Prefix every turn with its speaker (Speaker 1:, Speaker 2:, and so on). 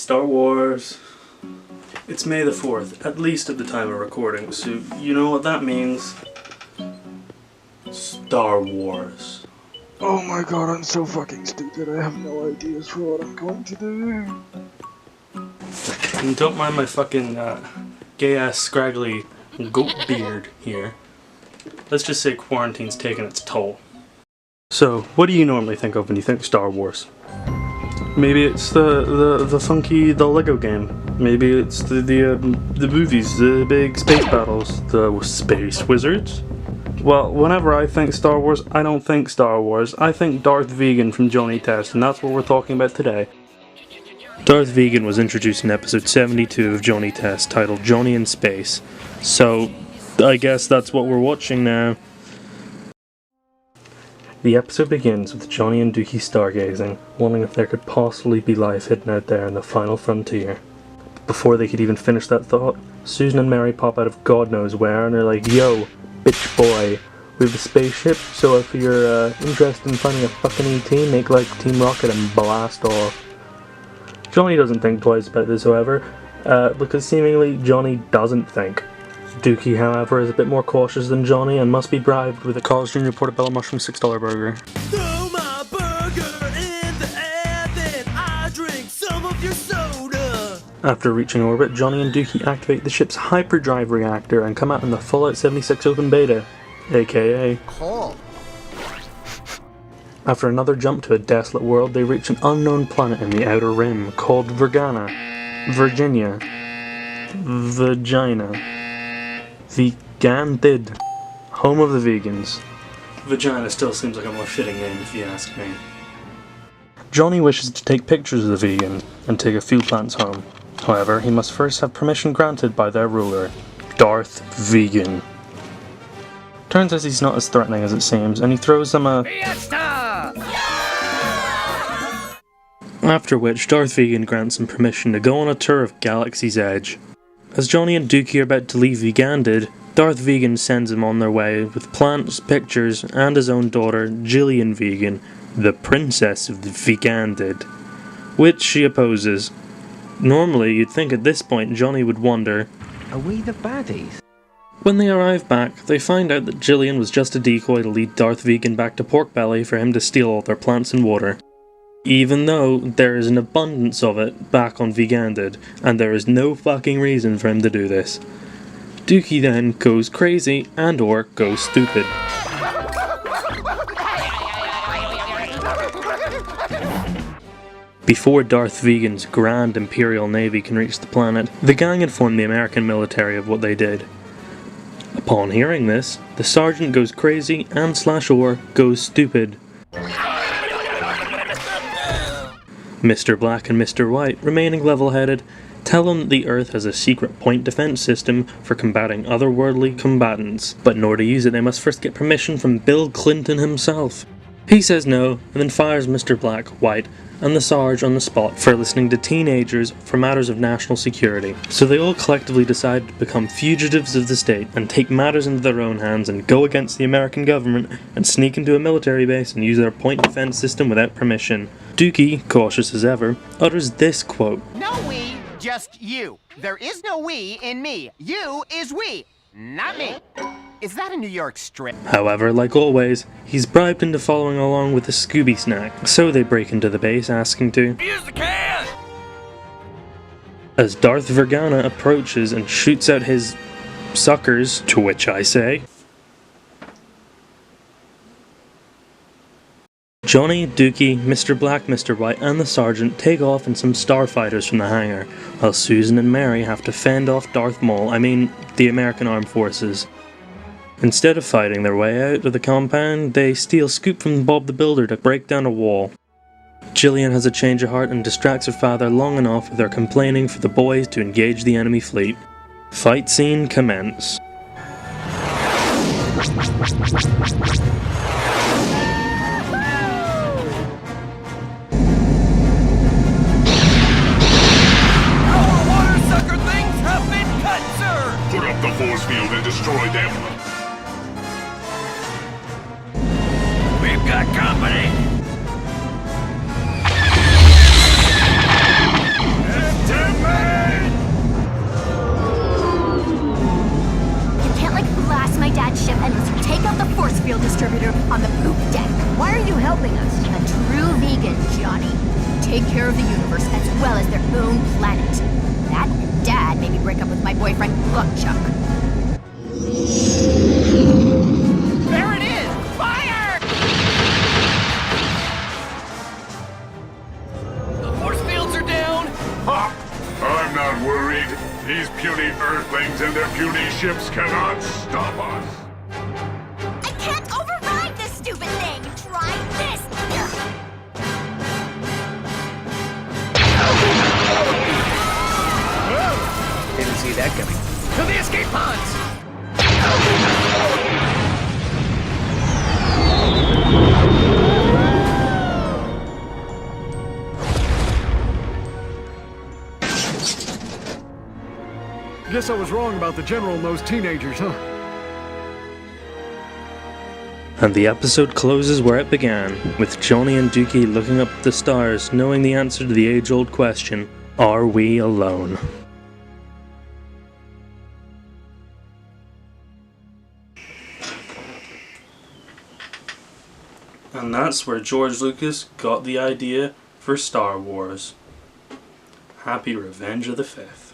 Speaker 1: Star Wars. It's May the 4th, at least at the time of recording, so you know what that means. Star Wars.
Speaker 2: Oh my god, I'm so fucking stupid. I have no ideas for what I'm going to do.
Speaker 1: And don't mind my fucking gay-ass scraggly goat beard here. Let's just say quarantine's taken its toll. So, what do you normally think of when you think Star Wars? Maybe it's the funky Lego game. Maybe it's the movies, the big space battles, the space wizards. Well, whenever I think Star Wars, I don't think Star Wars. I think Darth Vegan from Johnny Test, and that's what we're talking about today. Darth Vegan was introduced in episode 72 of Johnny Test, titled Johnny in Space. So, I guess that's what we're watching now. The episode begins with Johnny and Dookie stargazing, wondering if there could possibly be life hidden out there in the final frontier. But before they could even finish that thought, Susan and Mary pop out of God knows where and are like, "Yo, bitch boy, we have a spaceship, so if you're interested in finding a fucking ET, make like Team Rocket and blast off." Johnny doesn't think twice about this, however, because seemingly Johnny doesn't think. Dookie, however, is a bit more cautious than Johnny and must be bribed with a Carl's Jr. Portobello Mushroom $6 burger.
Speaker 3: Throw my burger in the air, then I drink some of your soda.
Speaker 1: After reaching orbit, Johnny and Dookie activate the ship's hyperdrive reactor and come out in the Fallout 76 open beta, aka
Speaker 3: Cool.
Speaker 1: After another jump to a desolate world, they reach an unknown planet in the Outer Rim called Virginia. Vigandid. Home of the vegans. Vagina still seems like a more fitting name if you ask me. Johnny wishes to take pictures of the vegan and take a few plants home. However, he must first have permission granted by their ruler, Darth Vegan. Turns out he's not as threatening as it seems, and he throws them a Fiesta! After which, Darth Vegan grants him permission to go on a tour of Galaxy's Edge. As Johnny and Dookie are about to leave Vigandid, Darth Vegan sends him on their way with plants, pictures, and his own daughter, Jillian Vegan, the princess of the Vigandid, which she opposes. Normally, you'd think at this point Johnny would wonder,
Speaker 4: are we the baddies?
Speaker 1: When they arrive back, they find out that Jillian was just a decoy to lead Darth Vegan back to Pork Belly for him to steal all their plants and water. Even though there is an abundance of it back on Vigandid, and there is no fucking reason for him to do this. Dookie then goes crazy and or goes stupid. Before Darth Vegan's Grand Imperial Navy can reach the planet, the gang inform the American military of what they did. Upon hearing this, the sergeant goes crazy and /or goes stupid. Mr. Black and Mr. White, remaining level-headed, tell them the Earth has a secret point defense system for combating otherworldly combatants, but in order to use it they must first get permission from Bill Clinton himself. He says no, and then fires Mr. Black, White, and the Sarge on the spot for listening to teenagers for matters of national security. So they all collectively decide to become fugitives of the state and take matters into their own hands and go against the American government and sneak into a military base and use their point defense system without permission. Dookie, cautious as ever, utters this quote,
Speaker 5: "No we, just you. There is no we in me. You is we, not me." Is that a New York strip?
Speaker 1: However, like always, he's bribed into following along with a Scooby snack, so they break into the base asking to
Speaker 3: Use the can!
Speaker 1: As Darth Vergana approaches and shoots out his suckers, to which I say, Johnny, Dookie, Mr. Black, Mr. White, and the Sergeant take off in some starfighters from the hangar, while Susan and Mary have to fend off Darth Maul, the American Armed Forces. Instead of fighting their way out of the compound, they steal Scoop from Bob the Builder to break down a wall. Jillian has a change of heart and distracts her father long enough with her complaining for the boys to engage the enemy fleet. Fight scene commence.
Speaker 6: The force field and destroy them.
Speaker 3: We've got company!
Speaker 7: Johnny. Take care of the universe as well as their own planet. That and Dad made me break up with my boyfriend, Buckchuck.
Speaker 5: There it is! Fire!
Speaker 3: The force fields are down!
Speaker 6: Ha! I'm not worried. These puny Earthlings and their puny ships cannot stop us.
Speaker 7: I can't override this stupid thing! Try this!
Speaker 5: Didn't see that coming. To the escape pods!
Speaker 2: Guess I was wrong about the general and those teenagers, huh?
Speaker 1: And the episode closes where it began, with Johnny and Dookie looking up at the stars, knowing the answer to the age-old question, are we alone? And that's where George Lucas got the idea for Star Wars. Happy Revenge of the Fifth.